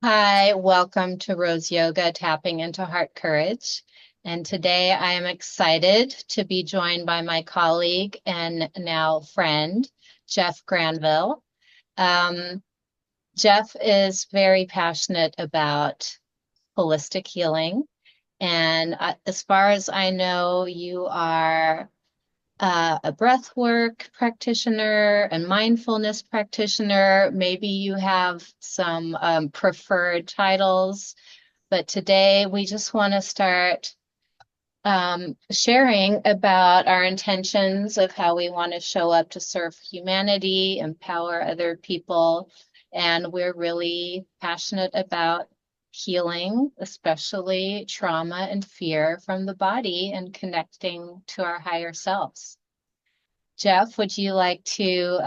Hi, welcome to Rose Yoga, Tapping into Heart Courage. And today I am excited to be joined by my colleague and now friend, Jeff Granville. Um, Jeff is very passionate about holistic healing. And as far as I know, you are a breath work practitioner and mindfulness practitioner. Maybe you have some preferred titles, but today we just want to start sharing about our intentions of how we want to show up to serve humanity, empower other people. And we're really passionate about healing, especially trauma and fear from the body and connecting to our higher selves. Jeff, would you like to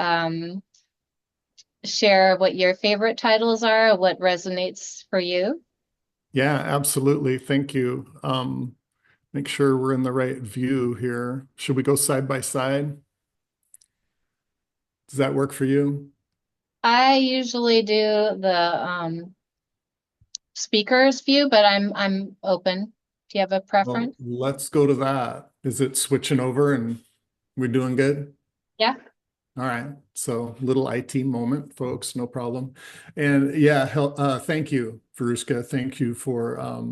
share what your favorite titles are, what resonates for you? Yeah, absolutely. Thank you. Make sure we're in the right view here. Should we go side by side? Does that work for you? I usually do the speaker's view, but I'm open. Do you have a Well, preference? let's go to that. Is it switching over and we're doing good? Yeah. All right. So little IT moment, folks, no problem. And yeah, thank you, Veruschka. Thank you for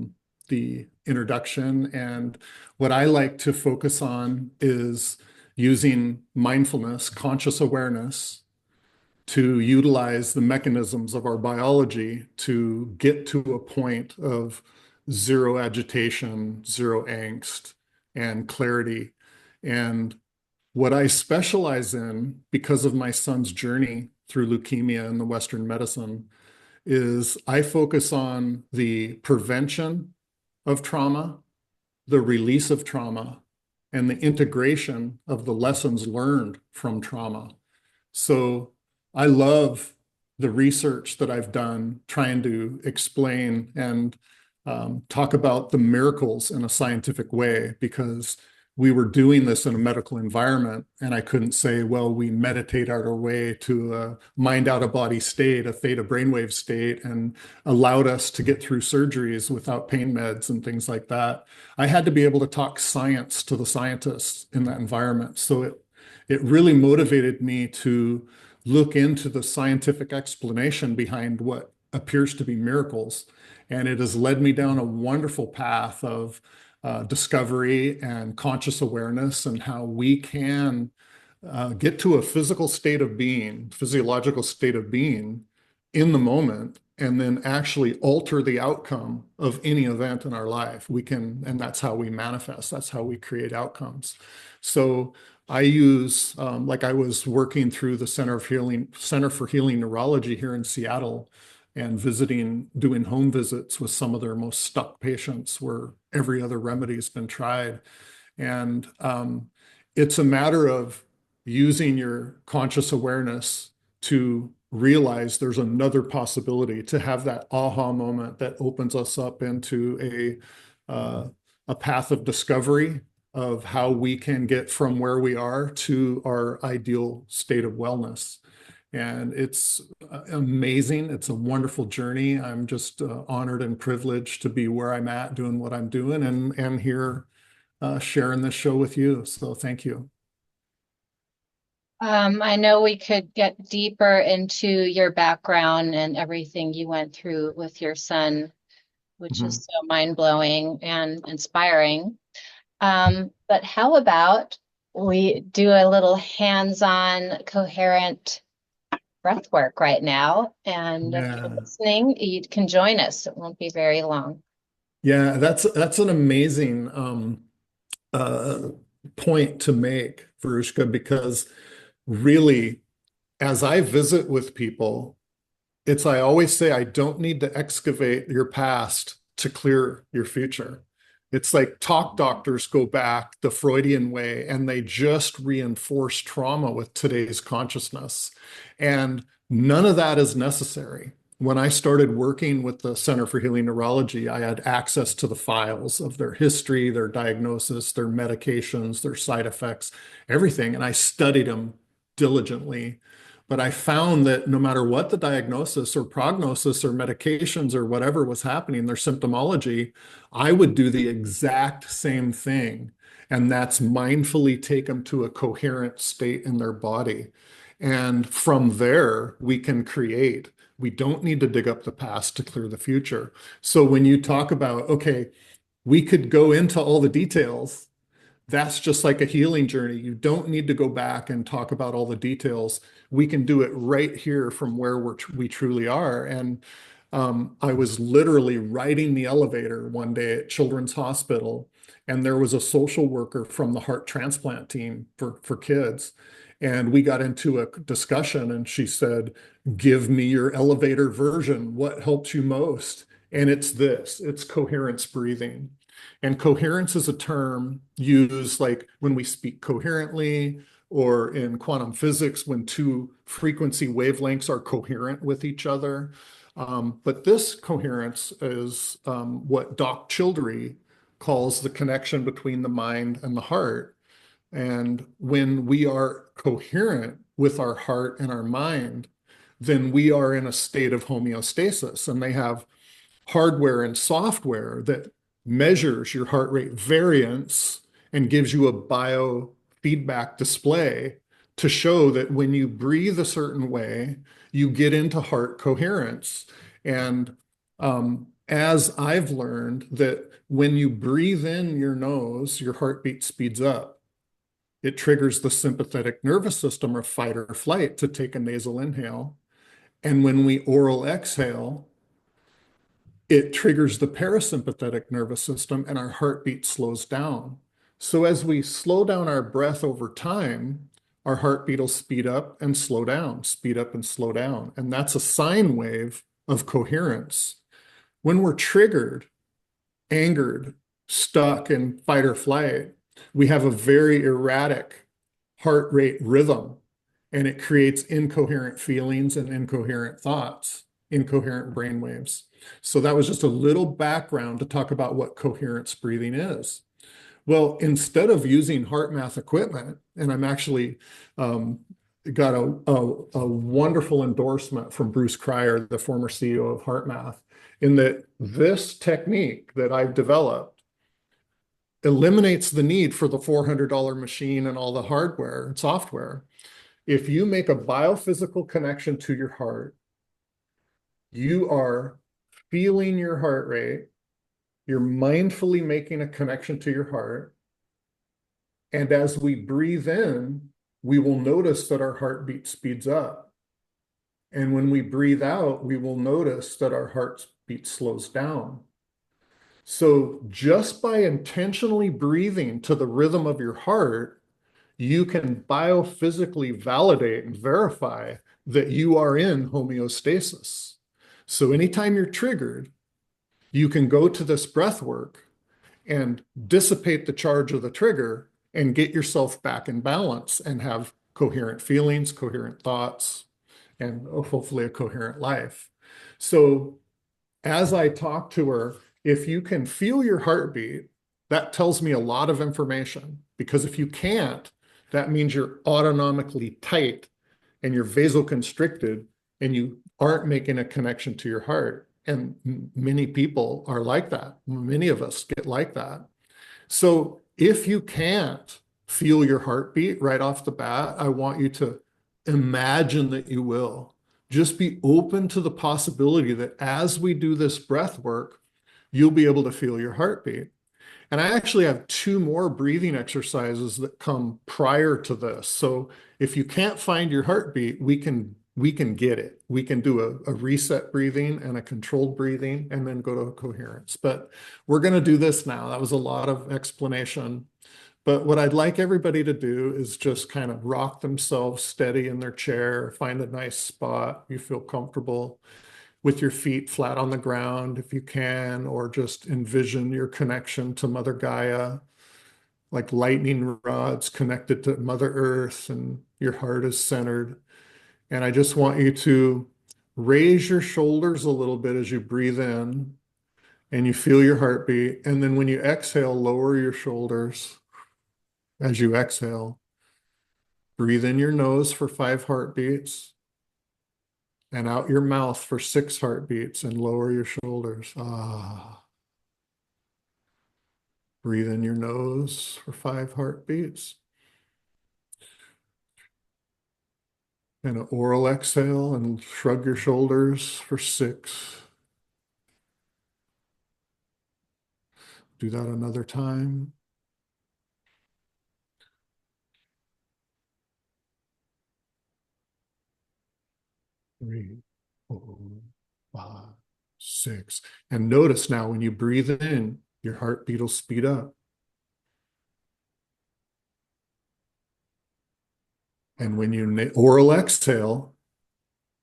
the introduction. And what I like to focus on is using mindfulness, conscious awareness, to utilize the mechanisms of our biology to get to a point of zero agitation, zero angst, and clarity. And what I specialize in, because of my son's journey through leukemia in the Western medicine, is I focus on the prevention of trauma, the release of trauma, and the integration of the lessons learned from trauma. So I love the research that I've done trying to explain and talk about the miracles in a scientific way because we were doing this in a medical environment. And I couldn't say, well, we meditate our way to a mind out of body state, a theta brainwave state, and allowed us to get through surgeries without pain meds and things like that. I had to be able to talk science to the scientists in that environment. So it really motivated me to look into the scientific explanation behind what appears to be miracles. And it has led me down a wonderful path of discovery and conscious awareness and how we can get to a physical state of being, physiological state of being in the moment, and then actually alter the outcome of any event in our life. We can, and that's how we manifest, that's how we create outcomes. So I use, like I was working through the Center for Healing Neurology here in Seattle and visiting, doing home visits with some of their most stuck patients where every other remedy has been tried. And it's a matter of using your conscious awareness to realize there's another possibility, to have that aha moment that opens us up into a path of discovery of how we can get from where we are to our ideal state of wellness. And it's amazing. It's a wonderful journey. I'm just honored and privileged to be where I'm at, doing what I'm doing, and here sharing this show with you. So thank you. I know we could get deeper into your background and everything you went through with your son, which is Mhm. so mind-blowing and inspiring. But how about we do a little hands-on coherent breath work right now? And if you're Yeah. listening, you can join us. It won't be very long. Yeah, that's an amazing uh, point to make, Veruschka, because really, as I visit with people, I always say, I don't need to excavate your past to clear your future. It's like talk doctors go back the Freudian way and they just reinforce trauma with today's consciousness. And none of that is necessary. When I started working with the Center for Healing Neurology, I had access to the files of their history, their diagnosis, their medications, their side effects, everything. And I studied them diligently. But I found that no matter what the diagnosis or prognosis or medications or whatever was happening, their symptomology, I would do the exact same thing. And that's mindfully take them to a coherent state in their body. And from there, we can create. We don't need to dig up the past to clear the future. So when you talk about, okay, we could go into all the details. That's just like a healing journey. You don't need to go back and talk about all the details. We can do it right here from where we truly are. And I was literally riding the elevator one day at Children's Hospital, and there was a social worker from the heart transplant team for kids. And we got into a discussion, and she said, "Give me your elevator version. What helps you most?" And it's this, it's coherence breathing. And coherence is a term used like when we speak coherently, or in quantum physics when two frequency wavelengths are coherent with each other. But this coherence is what Doc Childrey calls the connection between the mind and the heart. And when we are coherent with our heart and our mind, then we are in a state of homeostasis. And they have hardware and software that measures your heart rate variance and gives you a biofeedback display to show that when you breathe a certain way, you get into heart coherence. And as I've learned that when you breathe in your nose, your heartbeat speeds up. It triggers the sympathetic nervous system or fight or flight to take a nasal inhale. And when we oral exhale, it triggers the parasympathetic nervous system and our heartbeat slows down. So as we slow down our breath over time, our heartbeat will speed up and slow down, speed up and slow down. And that's a sine wave of coherence. When we're triggered, angered, stuck in fight or flight, we have a very erratic heart rate rhythm, and it creates incoherent feelings and incoherent thoughts, incoherent brain waves. So that was just a little background to talk about what coherence breathing is. Well, instead of using heart math equipment, and I'm actually got a wonderful endorsement from Bruce Cryer, the former CEO of Heart Math, in that this technique that I've developed eliminates the need for the $400 machine and all the hardware and software. If you make a biophysical connection to your heart, you are feeling your heart rate, you're mindfully making a connection to your heart. And as we breathe in, we will notice that our heartbeat speeds up. And when we breathe out, we will notice that our heartbeat slows down. So just by intentionally breathing to the rhythm of your heart, you can biophysically validate and verify that you are in homeostasis. So anytime you're triggered, you can go to this breath work and dissipate the charge of the trigger and get yourself back in balance and have coherent feelings, coherent thoughts, and hopefully a coherent life. So as I talk to her, if you can feel your heartbeat, that tells me a lot of information, because if you can't, that means you're autonomically tight and you're vasoconstricted and you aren't making a connection to your heart. And many people are like that. Many of us get like that. So if you can't feel your heartbeat right off the bat, I want you to imagine that you will. Just be open to the possibility that as we do this breath work, you'll be able to feel your heartbeat. And I actually have two more breathing exercises that come prior to this. So if you can't find your heartbeat, we can get it. We can do a reset breathing and a controlled breathing and then go to coherence. But we're going to do this now. That was a lot of explanation. But what I'd like everybody to do is just kind of rock themselves steady in their chair, find a nice spot you feel comfortable, with your feet flat on the ground if you can, or just envision your connection to Mother Gaia, like lightning rods connected to Mother Earth, and your heart is centered. And I just want you to raise your shoulders a little bit as you breathe in and you feel your heartbeat. And then when you exhale, lower your shoulders as you exhale. Breathe in your nose for 5 heartbeats. And out your mouth for 6 heartbeats and lower your shoulders. Ah. Breathe in your nose for 5 heartbeats. And an oral exhale and shrug your shoulders for 6. Do that another time. 3, 4, 5, 6. And notice now when you breathe in, your heartbeat will speed up. And when you oral exhale,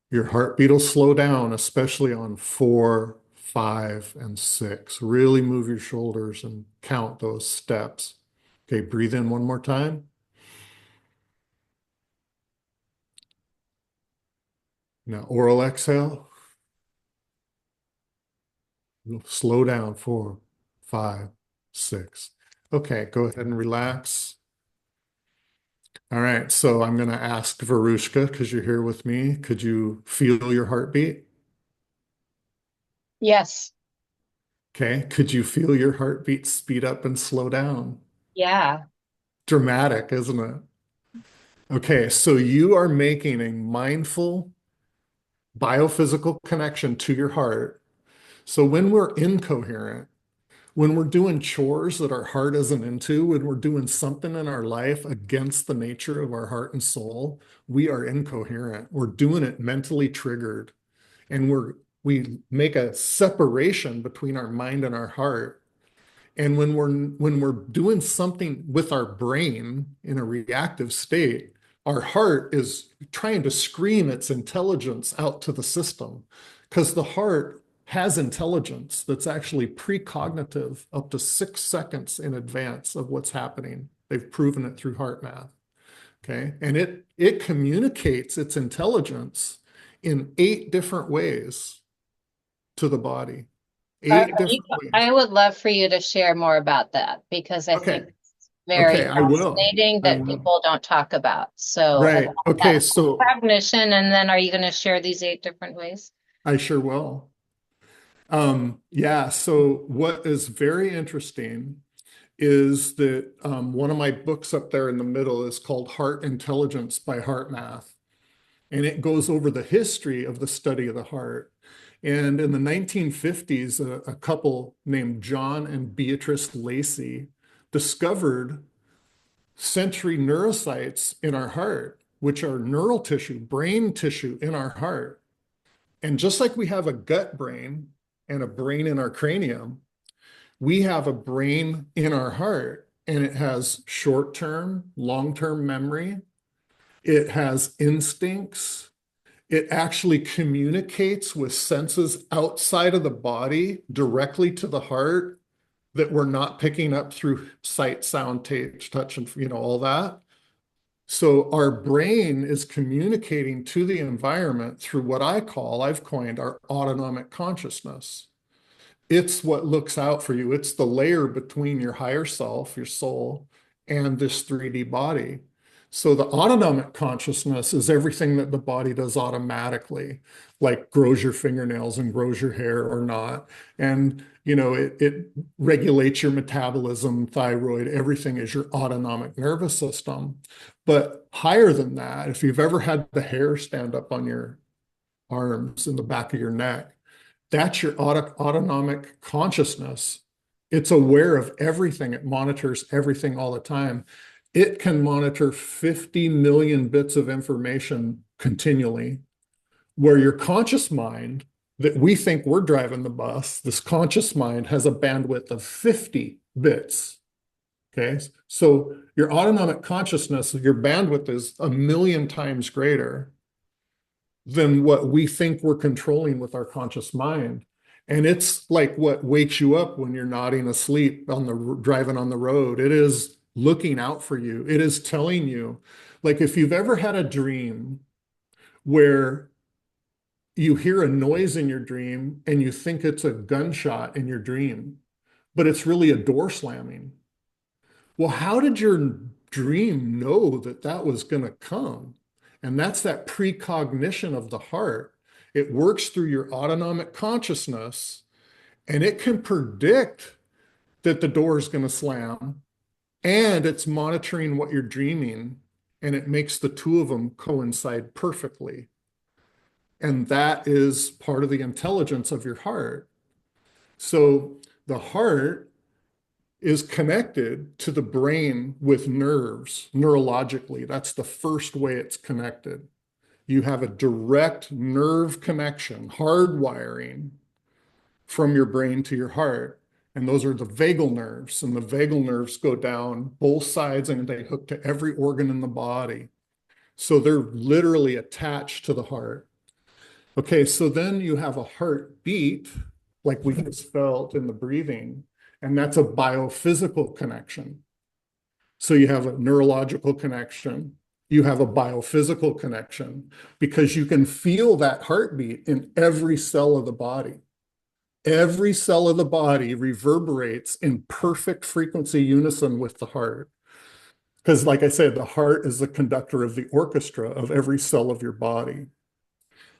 your heartbeat will slow down, especially on 4, 5, and 6. Really move your shoulders and count those steps. Okay, breathe in one more time. Now, oral exhale. Slow down. 4, 5, 6. Okay, go ahead and relax. All right, so I'm going to ask Veruschka, because you're here with me. Could you feel your heartbeat? Yes. Okay, could you feel your heartbeat speed up and slow down? Yeah. Dramatic, isn't it? Okay, so you are making a mindful biophysical connection to your heart. So when we're incoherent, when we're doing chores that our heart isn't into, when we're doing something in our life against the nature of our heart and soul, we are incoherent. We're doing it mentally triggered, and we make a separation between our mind and our heart. And when we're doing something with our brain in a reactive state, our heart is trying to scream its intelligence out to the system, because the heart has intelligence that's actually precognitive up to 6 seconds in advance of what's happening. They've proven it through heart math. Okay. And it communicates its intelligence in 8 different ways to the body. Are Eight you, different ways. I would love for you to share more about that because I think Okay. it's Okay, very I will. fascinating I that will. people don't talk about. So Right. about Okay, that so cognition, and then are you going to share these 8 different ways? I sure will. Yeah, so what is very interesting is that one of my books up there in the middle is called Heart Intelligence by Heart Math. And it goes over the history of the study of the heart. And in the 1950s, a couple named John and Beatrice Lacey discovered sensory neurocytes in our heart, which are neural tissue, brain tissue in our heart. And just like we have a gut brain and a brain in our cranium, we have a brain in our heart, and it has short-term, long-term memory. It has instincts. It actually communicates with senses outside of the body directly to the heart that we're not picking up through sight, sound, taste, touch, and all that. So our brain is communicating to the environment through what I've coined our autonomic consciousness. It's what looks out for you. It's the layer between your higher self, your soul, and this 3D body. So the autonomic consciousness is everything that the body does automatically, like grows your fingernails and grows your hair or not. And, it regulates your metabolism, thyroid, everything is your autonomic nervous system. But higher than that, if you've ever had the hair stand up on your arms in the back of your neck, that's your autonomic consciousness. It's aware of everything. It monitors everything all the time. It can monitor 50 million bits of information continually, where your conscious mind, that we think we're driving the bus, this conscious mind has a bandwidth of 50 bits. Okay. So your autonomic consciousness, your bandwidth is a million times greater than what we think we're controlling with our conscious mind. And it's like what wakes you up when you're nodding asleep on the driving on the road. It is looking out for you. It is telling you, like if you've ever had a dream where you hear a noise in your dream and you think it's a gunshot in your dream, but it's really a door slamming. Well, how did your dream know that that was going to come? And that's that precognition of the heart. It works through your autonomic consciousness, and it can predict that the door is going to slam, and it's monitoring what you're dreaming, and it makes the two of them coincide perfectly. And that is part of the intelligence of your heart. So the heart is connected to the brain with nerves neurologically. That's the first way it's connected. You have a direct nerve connection, hardwiring from your brain to your heart. And those are the vagal nerves. And the vagal nerves go down both sides and they hook to every organ in the body. So they're literally attached to the heart. Okay, so then you have a heartbeat, like we just felt in the breathing, and that's a biophysical connection. So you have a neurological connection, you have a biophysical connection, because you can feel that heartbeat in every cell of the body. Every cell of the body reverberates in perfect frequency unison with the heart. Because, like I said, the heart is the conductor of the orchestra of every cell of your body.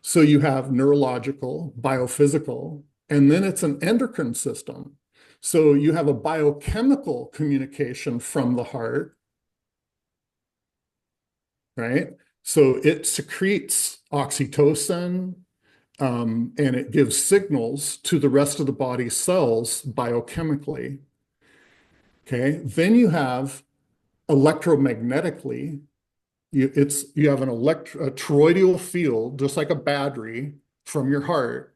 So you have neurological, biophysical, and then it's an endocrine system. So you have a biochemical communication from the heart, right? So it secretes oxytocin, and it gives signals to the rest of the body's cells biochemically. Okay, then you have electromagnetically, you have a toroidal field, just like a battery from your heart,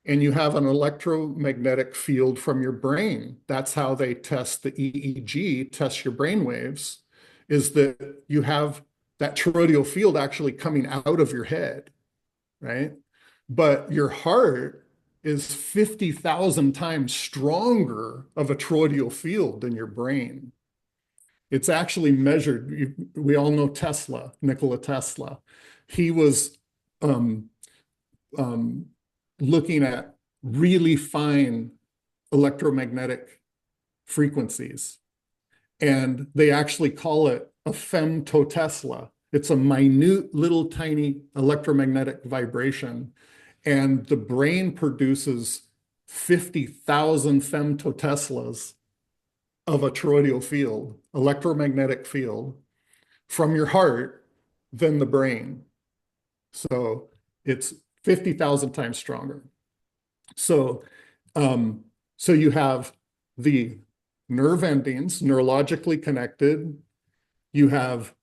and you have an electromagnetic field from your brain. That's how they test the EEG, test your brain waves, is that you have that toroidal field actually coming out of your head, right? But your heart is 50,000 times stronger of a toroidal field than your brain. It's actually measured. We all know Tesla, Nikola Tesla. He was um, um, looking at really fine electromagnetic frequencies. And they actually call it a femtotesla. It's a minute little tiny electromagnetic vibration. And the brain produces 50,000 femtoteslas of a toroidal field, electromagnetic field, from your heart than the brain. So it's 50,000 times stronger. So, so you have the nerve endings neurologically connected. You have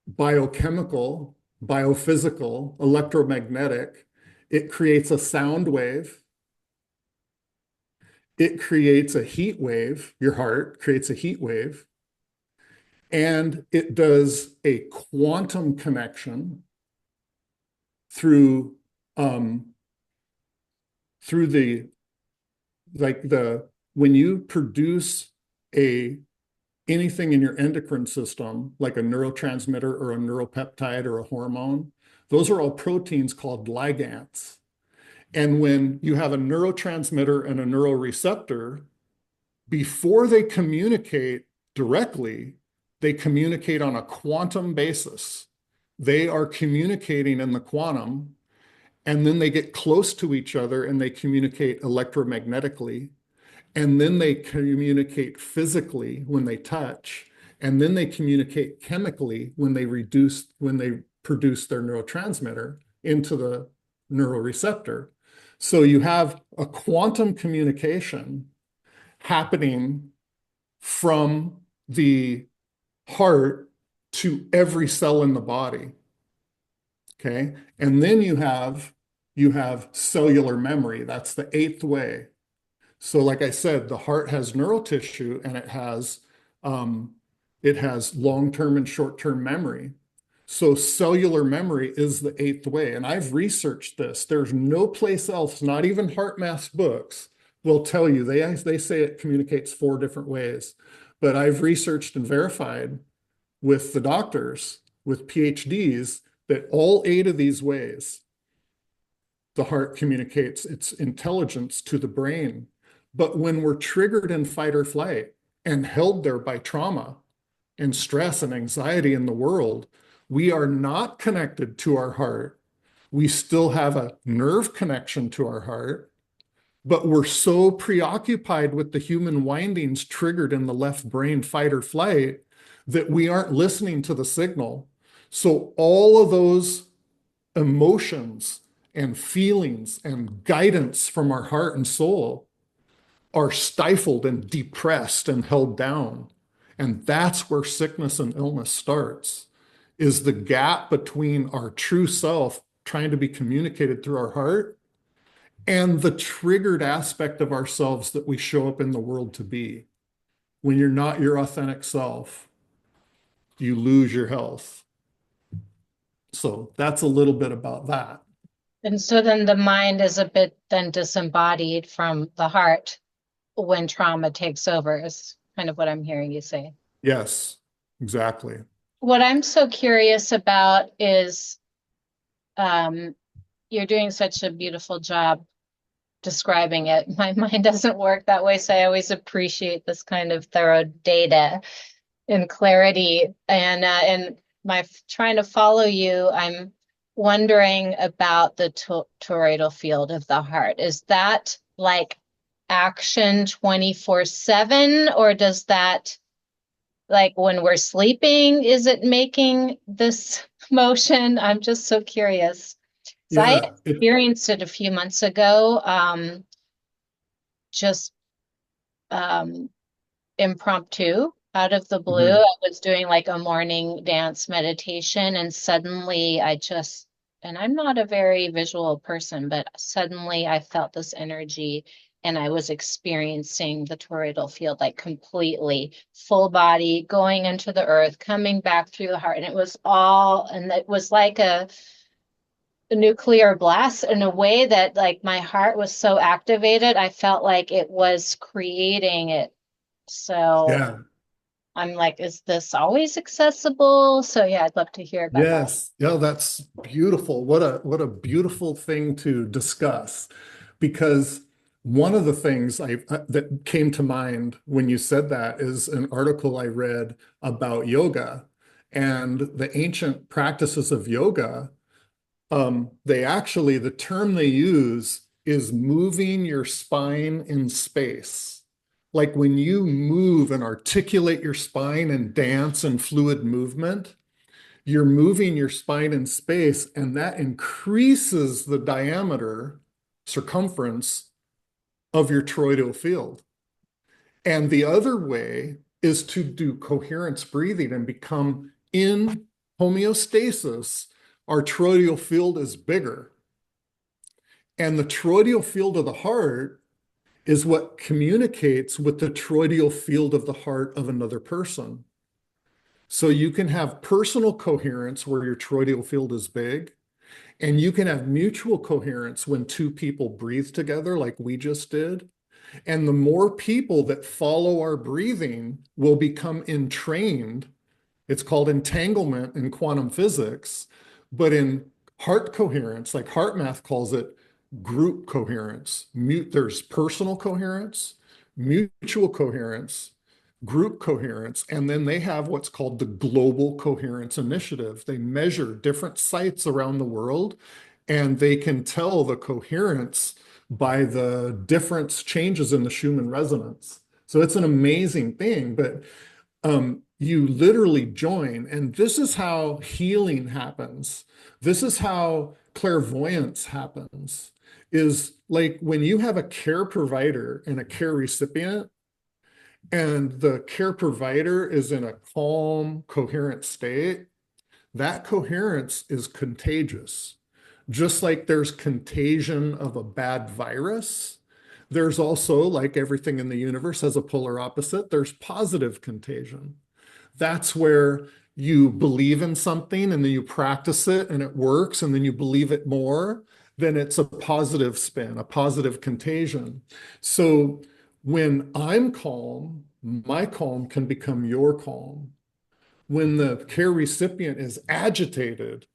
biochemical, biophysical, electromagnetic. It creates a sound wave. It creates a heat wave. Your heart creates a heat wave. And it does a quantum connection through through the when you produce anything in your endocrine system, like a neurotransmitter or a neuropeptide or a hormone, those are all proteins called ligands. And when you have a neurotransmitter and a neuroreceptor, before they communicate directly, they communicate on a quantum basis. They are communicating in the quantum, and then they get close to each other and they communicate electromagnetically. And then they communicate physically when they touch. And then they communicate chemically when they produce their neurotransmitter into the neuroreceptor. So you have a quantum communication happening from the heart to every cell in the body. Okay. And then you have cellular memory. That's the eighth way. So like I said, the heart has neural tissue and it has long-term and short-term memory. So cellular memory is the eighth way. And I've researched this. There's no place else, not even heart math books, will tell you. They say it communicates 4 different ways. But I've researched and verified with the doctors, with PhDs, that all 8 of these ways, the heart communicates its intelligence to the brain. But when we're triggered in fight or flight and held there by trauma and stress and anxiety in the world, we are not connected to our heart. We still have a nerve connection to our heart, but we're so preoccupied with the human windings triggered in the left brain, fight or flight, that we aren't listening to the signal. So all of those emotions and feelings and guidance from our heart and soul are stifled and depressed and held down. And that's where sickness and illness starts, is the gap between our true self trying to be communicated through our heart and the triggered aspect of ourselves that we show up in the world to be. When you're not your authentic self, you lose your health. So that's a little bit about that. And so then the mind is a bit then disembodied from the heart when trauma takes over, is kind of what I'm hearing you say. Yes, exactly. What I'm so curious about is you're doing such a beautiful job describing it. My mind doesn't work that way, so I always appreciate this kind of thorough data and clarity. And my trying to follow you, I'm wondering about the toroidal field of the heart. Is that like action 24/7, or does that, like when we're sleeping, is it making this motion? I'm just so curious. So I Yeah, experienced it a few months ago, just um, impromptu, out of the blue. mhm. I was doing like a morning dance meditation, and suddenly and I'm not a very visual person, but suddenly I felt this energy and I was experiencing the toroidal field like completely, full body, going into the earth, coming back through the heart. And it was like a nuclear blast in a way that like my heart was so activated, I felt like it was creating it. So Yeah. I'm like, is this always accessible? So yeah, I'd love to hear about that. Yes. Yeah, that's beautiful. What a beautiful thing to discuss. Because one of the things that came to mind when you said that is an article I read about yoga and the ancient practices of yoga. The term they use is moving your spine in space. Like when you move and articulate your spine and dance and fluid movement, you're moving your spine in space, and that increases the diameter, circumference of your toroidal field. And the other way is to do coherence breathing and become in homeostasis. Our toroidal field is bigger. And the toroidal field of the heart is what communicates with the toroidal field of the heart of another person. So you can have personal coherence where your toroidal field is big, and you can have mutual coherence when two people breathe together, like we just did. And the more people that follow our breathing will become entrained. It's called entanglement in quantum physics, but in heart coherence, like heart math calls it, group coherence. There's personal coherence, mutual coherence, group coherence, and then they have what's called the Global Coherence Initiative. They measure different sites around the world, and they can tell the coherence by the difference changes in the Schumann resonance. So it's an amazing thing, but you literally join, and this is how healing happens. This is how clairvoyance happens, is like when you have a care provider and a care recipient, and the care provider is in a calm, coherent state, that coherence is contagious. Just like there's contagion of a bad virus, there's also, like everything in the universe has a polar opposite, there's positive contagion. That's where you believe in something and then you practice it and it works and then you believe it more, then it's a positive spin, a positive contagion. So when I'm calm, my calm can become your calm. When the care recipient is agitated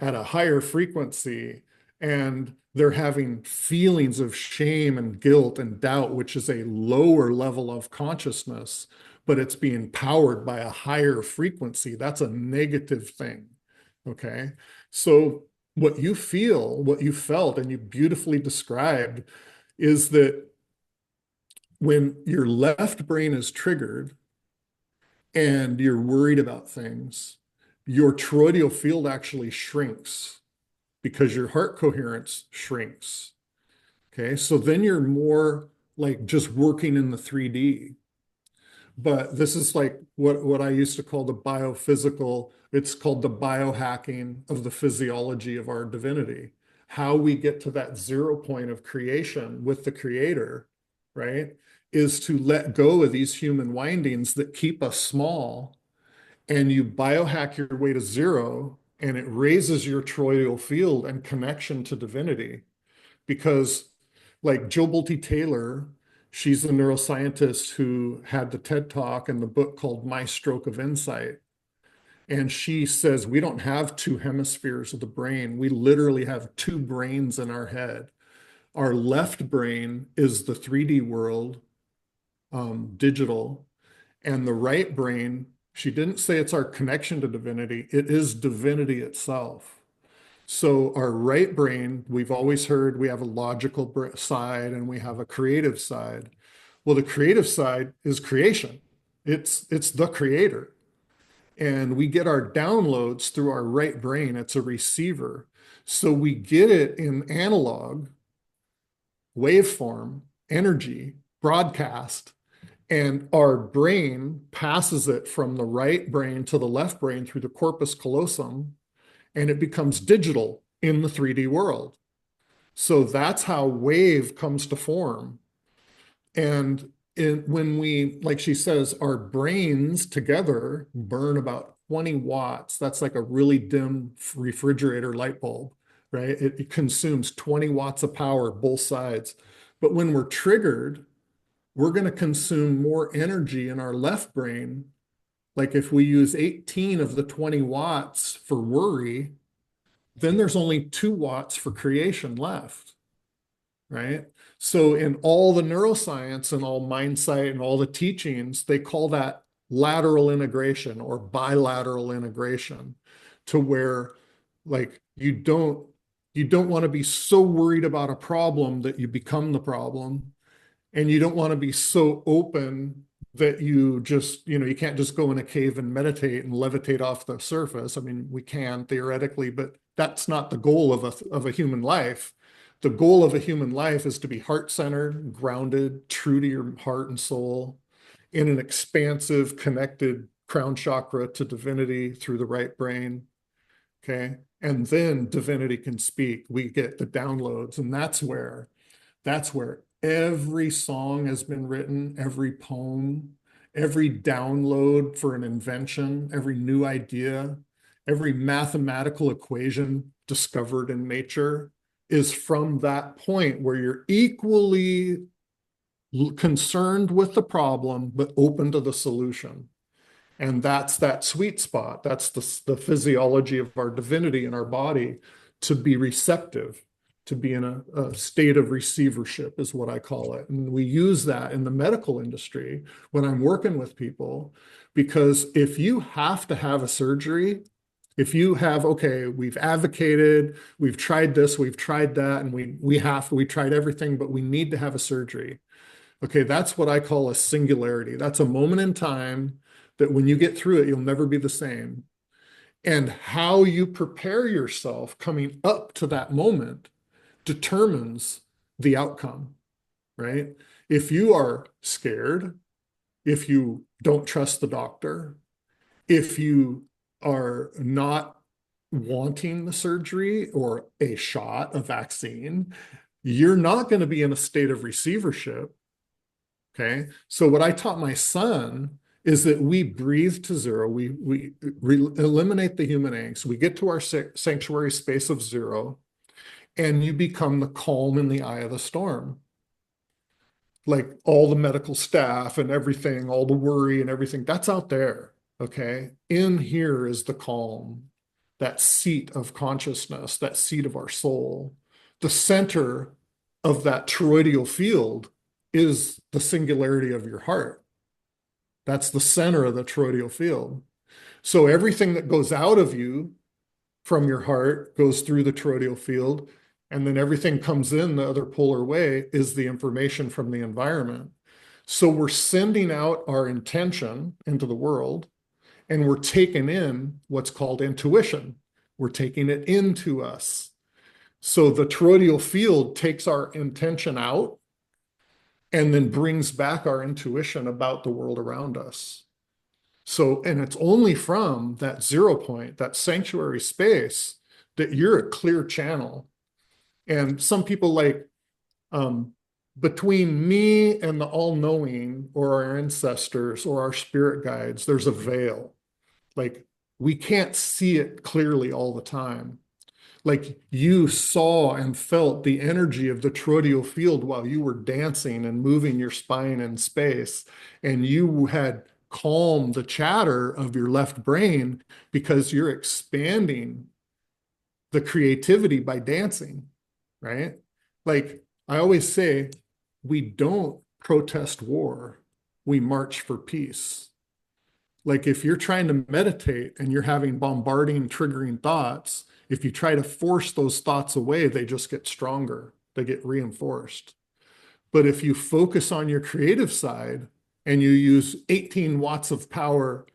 at a higher frequency and they're having feelings of shame and guilt and doubt, which is a lower level of consciousness, but it's being powered by a higher frequency. That's a negative thing. Okay. So what you feel, what you felt, and you beautifully described is that when your left brain is triggered and you're worried about things, your toroidal field actually shrinks because your heart coherence shrinks. Okay, so then you're more like just working in the 3D. But this is like what I used to call the biophysical, it's called the biohacking of the physiology of our divinity. How we get to that 0 point of creation with the creator, right, is to let go of these human windings that keep us small, and you biohack your way to 0, and it raises your toroidal field and connection to divinity. Because like Jill Bolte Taylor, she's the neuroscientist who had the TED Talk and the book called My Stroke of Insight. And she says we don't have two hemispheres of the brain. We literally have two brains in our head. Our left brain is the 3D world, digital, and the right brain, she didn't say it's our connection to divinity, it is divinity itself. So our right brain, we've always heard we have a logical side and we have a creative side. Well, the creative side is creation. It's the creator. And we get our downloads through our right brain. It's a receiver. So we get it in analog, waveform, energy, broadcast, and our brain passes it from the right brain to the left brain through the corpus callosum, and it becomes digital in the 3D world. So that's how wave comes to form. And when we, like she says, our brains together burn about 20 watts. That's like a really dim refrigerator light bulb, right? It consumes 20 watts of power, both sides. But when we're triggered, we're going to consume more energy in our left brain. Like if we use 18 of the 20 watts for worry, then there's only 2 watts for creation left, right? So in all the neuroscience and all mindsight and all the teachings, they call that lateral integration or bilateral integration, to where like you don't want to be so worried about a problem that you become the problem, and you don't want to be so open that you just, you can't just go in a cave and meditate and levitate off the surface. I mean, we can theoretically, but that's not the goal of a human life. The goal of a human life is to be heart-centered, grounded, true to your heart and soul, in an expansive, connected crown chakra to divinity through the right brain. Okay. And then divinity can speak. We get the downloads, and that's where every song has been written, every poem, every download for an invention, every new idea, every mathematical equation discovered in nature is from that point where you're equally concerned with the problem, but open to the solution. And that's that sweet spot. That's the physiology of our divinity in our body, to be receptive, to be in a state of receivership is what I call it. And we use that in the medical industry when I'm working with people, because if you have to have a surgery, if you have, okay, we've advocated, we've tried this, we've tried that, and we tried everything, but we need to have a surgery. Okay, that's what I call a singularity. That's a moment in time that when you get through it, you'll never be the same. And how you prepare yourself coming up to that moment determines the outcome, right? If you are scared, if you don't trust the doctor, if you are not wanting the surgery or a shot, a vaccine, you're not going to be in a state of receivership. Okay. So what I taught my son is that we breathe to 0. We eliminate the human angst. We get to our sanctuary space of 0, and you become the calm in the eye of the storm. Like all the medical staff and everything, all the worry and everything, that's out there. Okay. In here is the calm, that seat of consciousness, that seat of our soul. The center of that toroidal field is the singularity of your heart. That's the center of the toroidal field. So everything that goes out of you from your heart, goes through the toroidal field, and then everything comes in the other polar way is the information from the environment. So we're sending out our intention into the world, and we're taking in what's called intuition. We're taking it into us. So the toroidal field takes our intention out and then brings back our intuition about the world around us. So, and it's only from that 0 point, that sanctuary space, that you're a clear channel. And some people like, um, between me and the all-knowing or our ancestors or our spirit guides, there's a veil. Like we can't see it clearly all the time. Like you saw and felt the energy of the toroidal field while you were dancing and moving your spine in space, and you had calmed the chatter of your left brain because you're expanding the creativity by dancing, right? Like I always say, we don't protest war, we march for peace. Like if you're trying to meditate and you're having bombarding, triggering thoughts, if you try to force those thoughts away, they just get stronger, they get reinforced. But if you focus on your creative side and you use 18 watts of power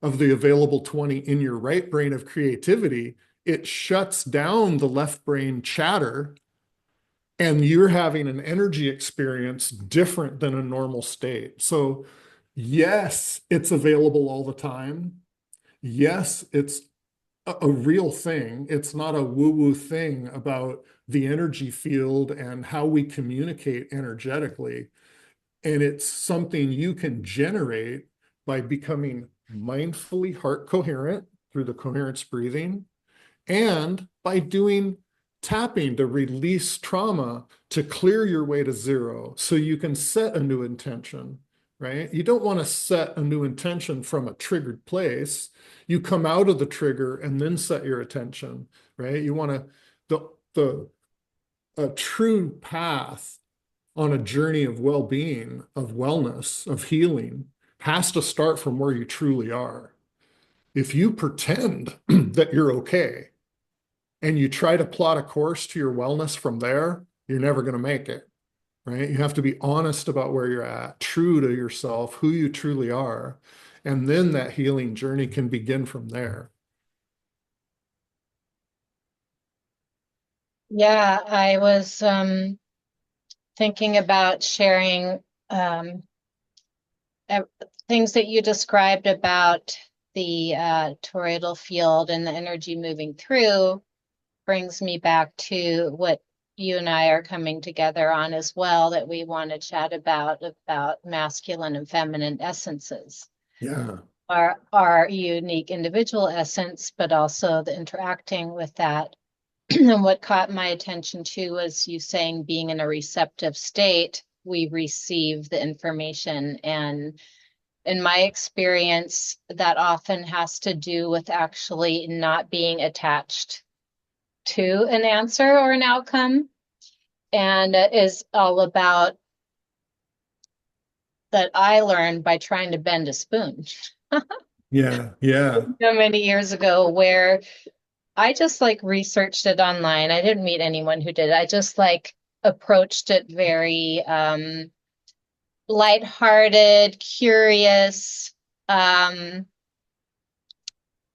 of the available 20 in your right brain of creativity, it shuts down the left brain chatter, and you're having an energy experience different than a normal state. So, yes, it's available all the time. Yes, it's a real thing. It's not a woo-woo thing about the energy field and how we communicate energetically. And it's something you can generate by becoming mindfully heart coherent through the coherence breathing, and by doing tapping to release trauma to clear your way to zero so you can set a new intention, right? You don't want to set a new intention from a triggered place. You come out of the trigger and then set your attention, right? You want to, the a true path on a journey of well-being, of wellness, of healing has to start from where you truly are. If you pretend that you're okay, and you try to plot a course to your wellness from there, you're never going to make it, right? You have to be honest about where you're at, true to yourself, who you truly are. And then that healing journey can begin from there. Yeah, I was thinking about sharing um, ev- things that you described about the toroidal field and the energy moving through brings me back to what you and I are coming together on as well, that we want to chat about masculine and feminine essences, Yeah, our unique individual essence, but also the interacting with that. And what caught my attention too was you saying being in a receptive state, we receive the information. And in my experience, that often has to do with actually not being attached to an answer or an outcome, and is all about that I learned by trying to bend a spoon yeah, yeah, so many years ago, where I just like researched it online. I didn't meet anyone who did it. I just like approached it very lighthearted, curious, um,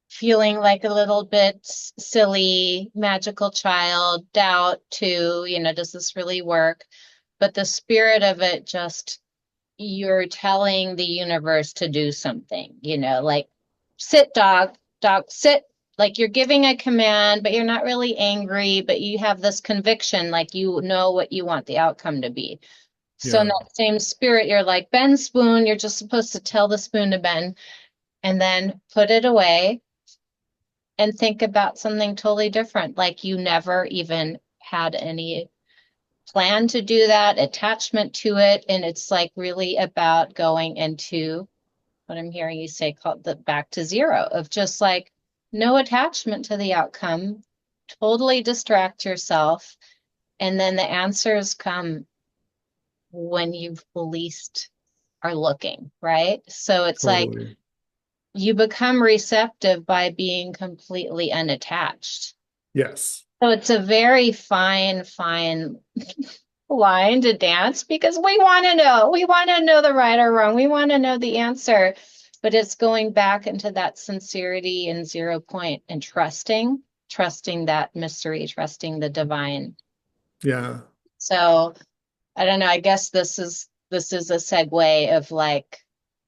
feeling like a little bit silly, magical child, doubt too, does this really work? But the spirit of it, just you're telling the universe to do something, like sit, dog, sit. Like you're giving a command, but you're not really angry, but you have this conviction, like you know what you want the outcome to be. So in yeah, that same spirit, you're like, bend spoon, you're just supposed to tell the spoon to bend and then put it away and think about something totally different. Like you never even had any plan to do that, attachment to it. And it's like really about going into what I'm hearing you say called the back to zero of just like no attachment to the outcome, totally distract yourself. And then the answers come when you've least are looking, right? So it's like totally. you become receptive by being completely unattached. Yes. So it's a very fine, fine line to dance because we want to know. We want to know the right or wrong. We want to know the answer. But it's going back into that sincerity and 0 point and trusting that mystery, trusting the divine. Yeah. So I don't know. I guess this is a segue of like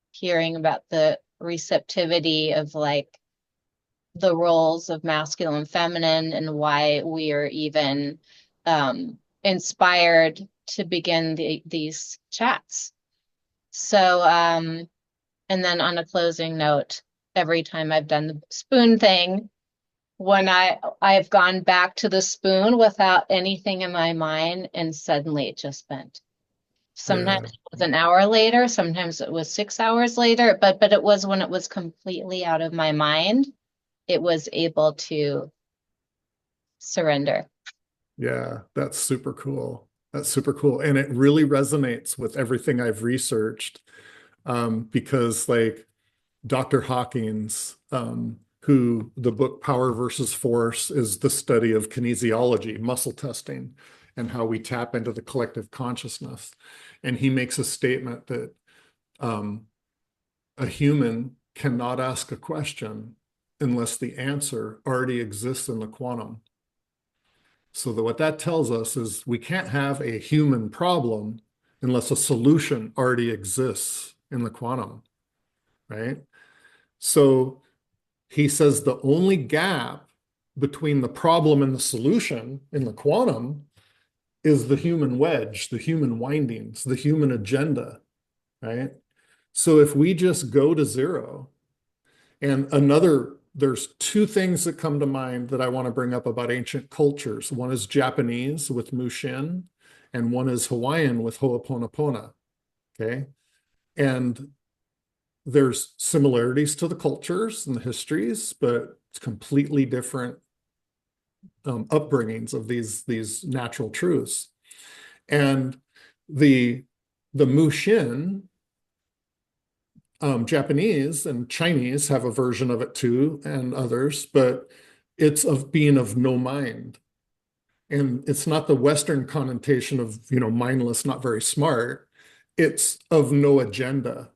hearing about the receptivity of like the roles of masculine and feminine and why we are even inspired to begin these chats. So, and then on a closing note, every time I've done the spoon thing, when I've gone back to the spoon without anything in my mind, and suddenly it just bent. Sometimes Yeah. it was an hour later, sometimes it was 6 hours later, but it was when it was completely out of my mind, it was able to surrender. Yeah. That's super cool. That's super cool. And it really resonates with everything I've researched. Because like Dr. Hawkins, who the book Power versus Force is the study of kinesiology, muscle testing, and how we tap into the collective consciousness. And he makes a statement that um, a human cannot ask a question unless the answer already exists in the quantum. So that what that tells us is we can't have a human problem unless a solution already exists in the quantum, right? So he says the only gap between the problem and the solution in the quantum is the human wedge, the human windings, the human agenda, right? So if we just go to zero, and there's two things that come to mind that I want to bring up about ancient cultures. One is Japanese with Mushin, and one is Hawaiian with Ho'oponopono, okay? And there's similarities to the cultures and the histories, but it's completely different upbringings of these natural truths. And the Mushin, Japanese and Chinese have a version of it too, and others, but it's of being of no mind. And it's not the Western connotation of, mindless, not very smart. It's of no agenda.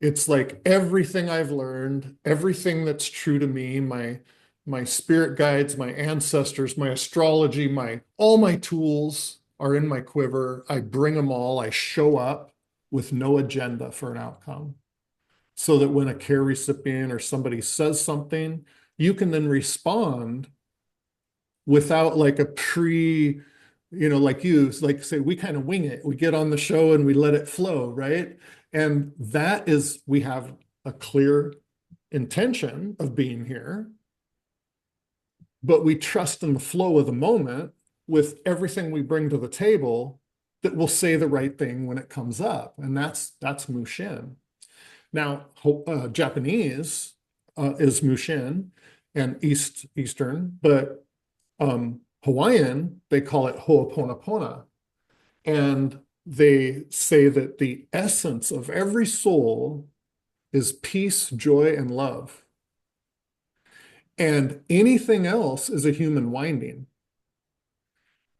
It's like everything I've learned, everything that's true to me, my spirit guides, my ancestors, my astrology, my all my tools are in my quiver. I bring them all. I show up with no agenda for an outcome. So that when a care recipient or somebody says something, you can then respond without like a like you, like say, we kind of wing it. We get on the show and we let it flow, right? And that is, we have a clear intention of being here, but we trust in the flow of the moment with everything we bring to the table that will say the right thing when it comes up. And that's Mushin. Now, Japanese is Mushin and Eastern, but Hawaiian, they call it Ho'oponopono. And they say that the essence of every soul is peace, joy, and love. And anything else is a human winding.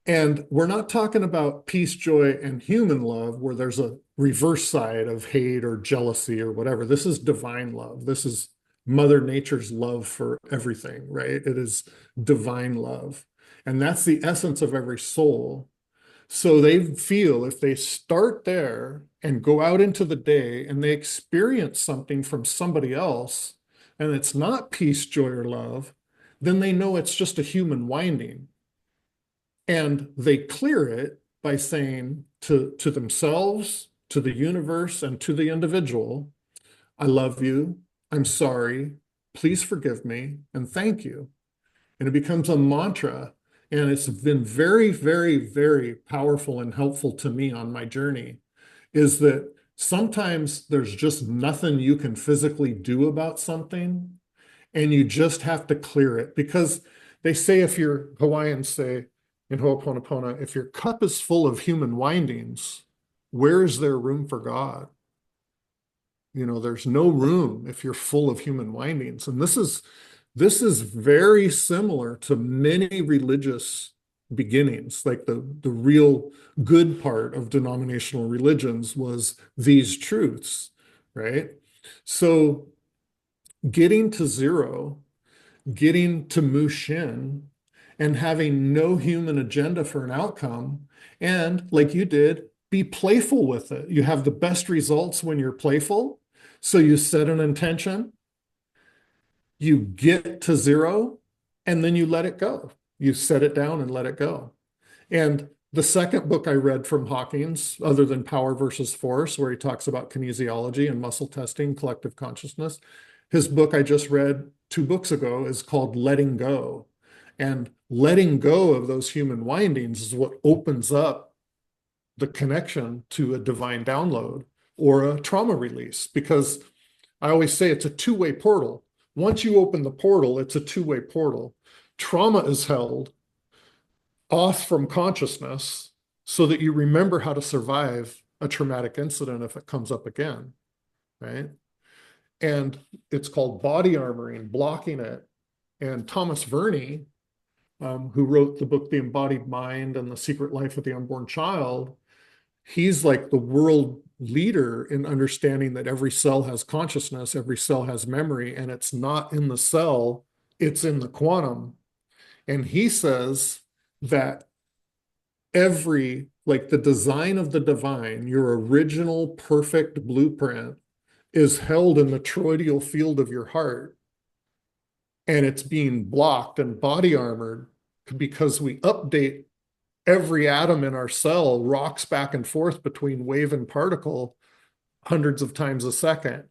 And we're not talking about peace, joy, and human love where there's a reverse side of hate or jealousy or whatever. This is divine love. This is Mother Nature's love for everything, right? It is divine love. And that's the essence of every soul. So they feel if they start there and go out into the day and they experience something from somebody else, and it's not peace, joy, or love, then they know it's just a human winding. And they clear it by saying to themselves, to the universe, and to the individual, I love you, I'm sorry, please forgive me, and thank you. And it becomes a mantra. And it's been very, very, very powerful and helpful to me on my journey, is that sometimes there's just nothing you can physically do about something, and you just have to clear it. Because they say, if you're Hawaiians say in Ho'oponopono, if your cup is full of human windings, where is there room for God? There's no room if you're full of human windings. And this is very similar to many religious beginnings. Like the real good part of denominational religions was these truths, right? So getting to zero, getting to Mushin, and having no human agenda for an outcome, and like you did, be playful with it. You have the best results when you're playful. So you set an intention, you get to zero, and then you let it go. You set it down and let it go. And the second book I read from Hawkins, other than Power versus Force, where he talks about kinesiology and muscle testing, collective consciousness, his book I just read 2 books ago is called Letting Go. And letting go of those human windings is what opens up the connection to a divine download or a trauma release. Because I always say it's a two-way portal. Once you open the portal, it's a two-way portal. Trauma is held off from consciousness so that you remember how to survive a traumatic incident if it comes up again, right? And it's called body armoring, blocking it. And Thomas Verney, who wrote the book The Embodied Mind and The Secret Life of the Unborn Child, he's like the world leader in understanding that every cell has consciousness, every cell has memory, and it's not in the cell, it's in the quantum. And he says that like the design of the divine, your original perfect blueprint, is held in the toroidal field of your heart. And it's being blocked and body armored because we update every atom in our cell, rocks back and forth between wave and particle hundreds of times a second,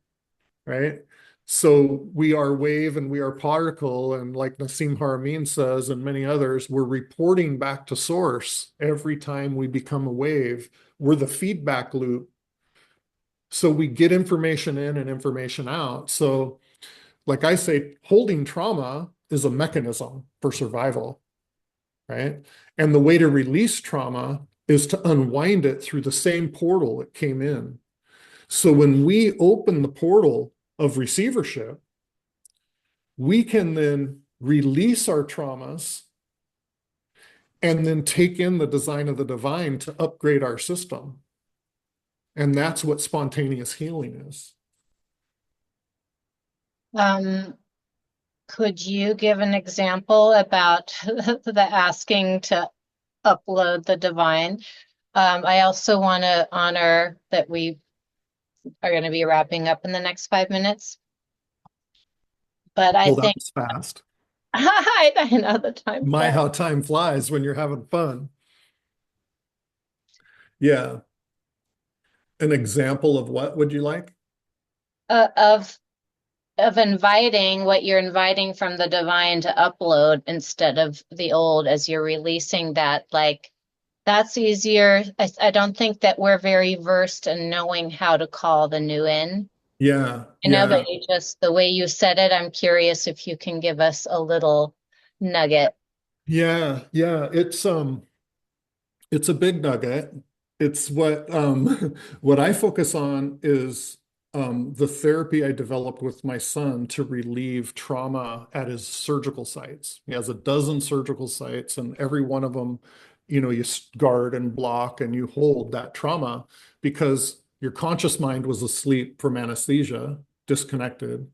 right? So we are wave and we are particle. And like Nassim Haramein says, and many others, we're reporting back to source every time we become a wave. We're the feedback loop. So we get information in and information out. So like I say, holding trauma is a mechanism for survival, right? And the way to release trauma is to unwind it through the same portal it came in. So when we open the portal of receivership, we can then release our traumas and then take in the design of the divine to upgrade our system. And that's what spontaneous healing is. Could you give an example about the asking to upload the divine? I also want to honor that we are going to be wrapping up in the next 5 minutes. But I Well, that think was fast. I know the time My, flies. how time flies when you're having fun. Yeah. An example of what would you like? Uh, of of inviting what you're inviting from the divine to upload instead of the old as you're releasing that, like that's easier. I don't think that we're very versed in knowing how to call the new in. Yeah, I know, yeah, but you just, the way you said it, I'm curious if you can give us a little nugget. yeah. It's a big nugget. It's what what I focus on is the therapy I developed with my son to relieve trauma at his surgical sites. He has a dozen surgical sites, and every one of them, you guard and block and you hold that trauma because your conscious mind was asleep from anesthesia, disconnected,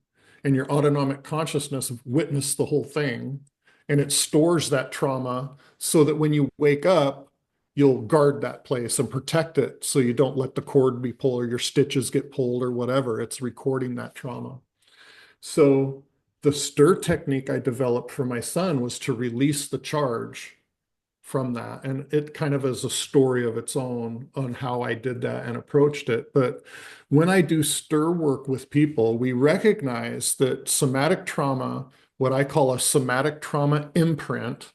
and your autonomic consciousness witnessed the whole thing, and it stores that trauma so that when you wake up, you'll guard that place and protect it so you don't let the cord be pulled or your stitches get pulled or whatever. It's recording that trauma. So the stir technique I developed for my son was to release the charge from that. And it kind of is a story of its own on how I did that and approached it. But when I do stir work with people, we recognize that somatic trauma, what I call a somatic trauma imprint,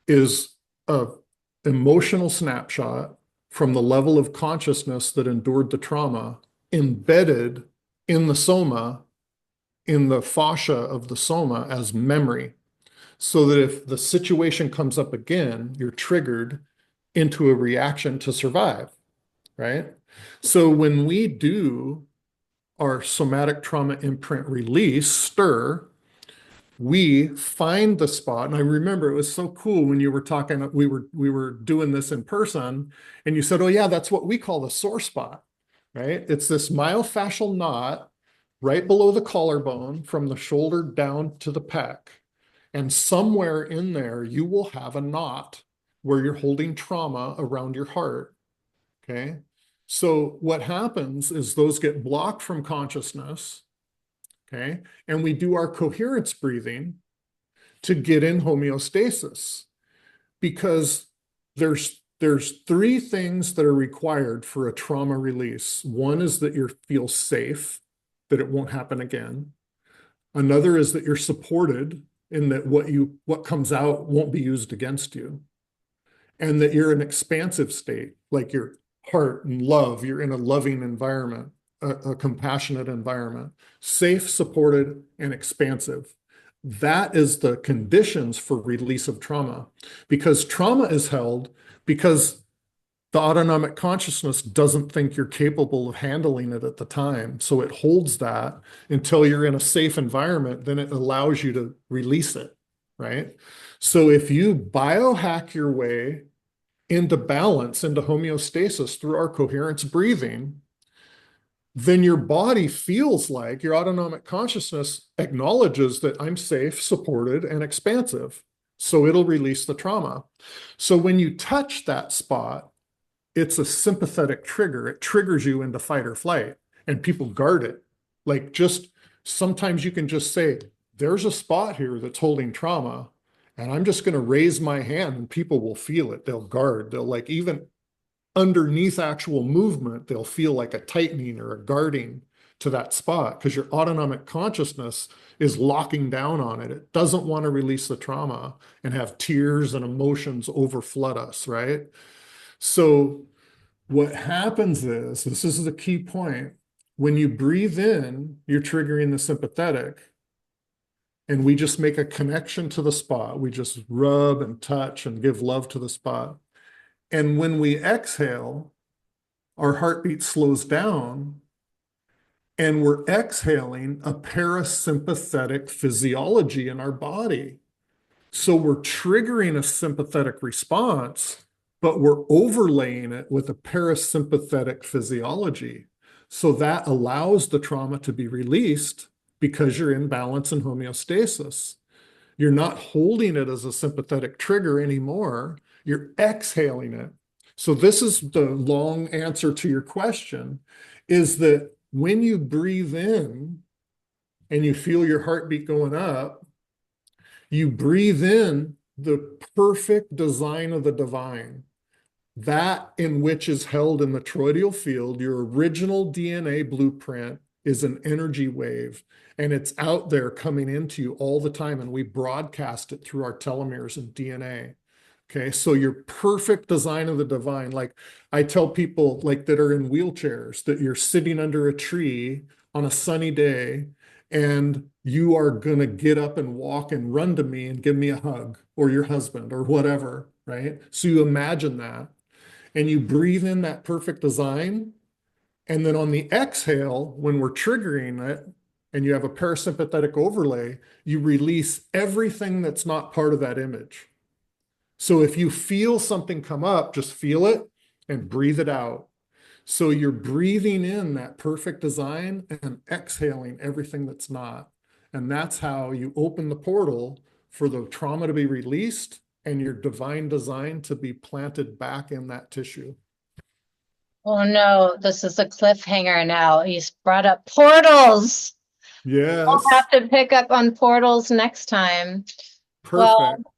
is a emotional snapshot from the level of consciousness that endured the trauma embedded in the soma, in the fascia of the soma as memory. So that if the situation comes up again, you're triggered into a reaction to survive, right? So when we do our somatic trauma imprint release, stir, we find the spot. And I remember it was so cool when you were talking, we were doing this in person, and you said, oh yeah, that's what we call the sore spot, right? It's this myofascial knot right below the collarbone from the shoulder down to the pec. And somewhere in there, you will have a knot where you're holding trauma around your heart. Okay. So what happens is those get blocked from consciousness. Okay. And we do our coherence breathing to get in homeostasis because there's three things that are required for a trauma release. One is that you feel safe, that it won't happen again. Another is that you're supported in that what comes out won't be used against you. And that you're in an expansive state, like your heart and love, you're in a loving environment, a compassionate environment, safe, supported, and expansive. That is the conditions for release of trauma, because trauma is held because the autonomic consciousness doesn't think you're capable of handling it at the time. So it holds that until you're in a safe environment, then it allows you to release it, right? So if you biohack your way into balance, into homeostasis through our coherence breathing, then your body feels like your autonomic consciousness acknowledges that I'm safe, supported, and expansive. So it'll release the trauma. So when you touch that spot, it's a sympathetic trigger. It triggers you into fight or flight, and people guard it. Like just sometimes you can just say, there's a spot here that's holding trauma, and I'm just going to raise my hand and people will feel it. They'll guard. They'll like even underneath actual movement, they'll feel like a tightening or a guarding to that spot because your autonomic consciousness is locking down on it. It doesn't want to release the trauma and have tears and emotions overflood us, right? So what happens is, this is the key point, when you breathe in, you're triggering the sympathetic, and we just make a connection to the spot. We just rub and touch and give love to the spot. And when we exhale, our heartbeat slows down, and we're exhaling a parasympathetic physiology in our body. So we're triggering a sympathetic response, but we're overlaying it with a parasympathetic physiology. So that allows the trauma to be released because you're in balance and homeostasis. You're not holding it as a sympathetic trigger anymore. You're exhaling it. So this is the long answer to your question, is that when you breathe in and you feel your heartbeat going up, you breathe in the perfect design of the divine, that in which is held in the toroidal field. Your original DNA blueprint is an energy wave, and it's out there coming into you all the time, and we broadcast it through our telomeres and DNA. Okay, so your perfect design of the divine, like I tell people like that are in wheelchairs, that you're sitting under a tree on a sunny day and you are going to get up and walk and run to me and give me a hug, or your husband or whatever, right? So you imagine that and you breathe in that perfect design. And then on the exhale, when we're triggering it and you have a parasympathetic overlay, you release everything that's not part of that image. So if you feel something come up, just feel it and breathe it out. So you're breathing in that perfect design and exhaling everything that's not. And that's how you open the portal for the trauma to be released and your divine design to be planted back in that tissue. Oh no, this is a cliffhanger now. He's brought up portals. I'll Yes, have to pick up on portals next time. Well, perfect.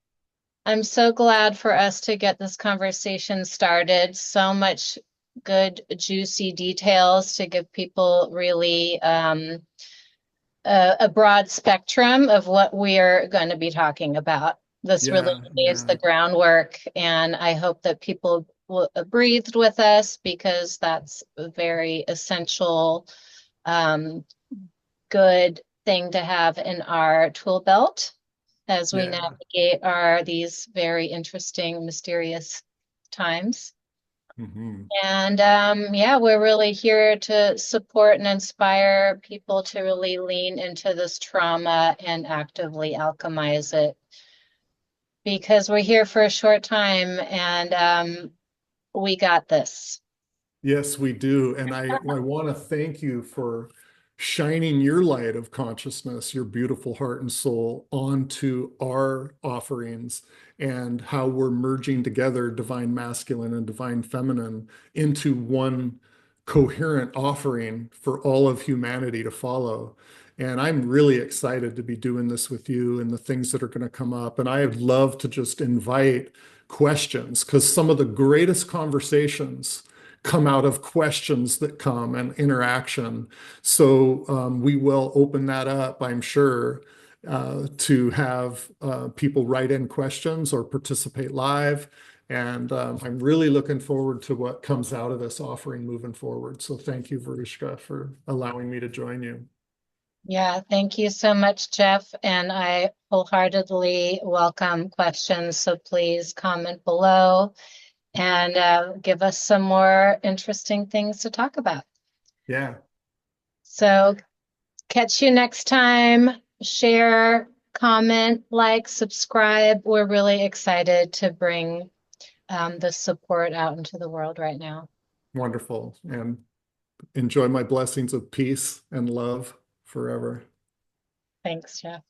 I'm so glad for us to get this conversation started. So much good, juicy details to give people really a broad spectrum of what we're going to be talking about. This really Yeah, lays yeah, the groundwork, and I hope that people will breathed with us because that's a very essential, um, good thing to have in our tool belt as we yeah. navigate our these very interesting, mysterious times. Mhm. And yeah, we're really here to support and inspire people to really lean into this trauma and actively alchemize it because we're here for a short time and we got this. Yes, we do. And I want to thank you for shining your light of consciousness, your beautiful heart and soul onto our offerings and how we're merging together divine masculine and divine feminine into one coherent offering for all of humanity to follow. And I'm really excited to be doing this with you and the things that are going to come up. And I'd love to just invite questions because some of the greatest conversations come out of questions that come and interaction. So we will open that up, I'm sure, to have people write in questions or participate live. And I'm really looking forward to what comes out of this offering moving forward. So thank you, Veruschka, for allowing me to join you. Yeah, thank you so much, Jeff. And I wholeheartedly welcome questions. So please comment below and give us some more interesting things to talk about. Yeah, So catch you next time. Share, comment, like, subscribe. We're really excited to bring the support out into the world right now. wonderful. And enjoy my blessings of peace and love forever. Thanks, Jeff.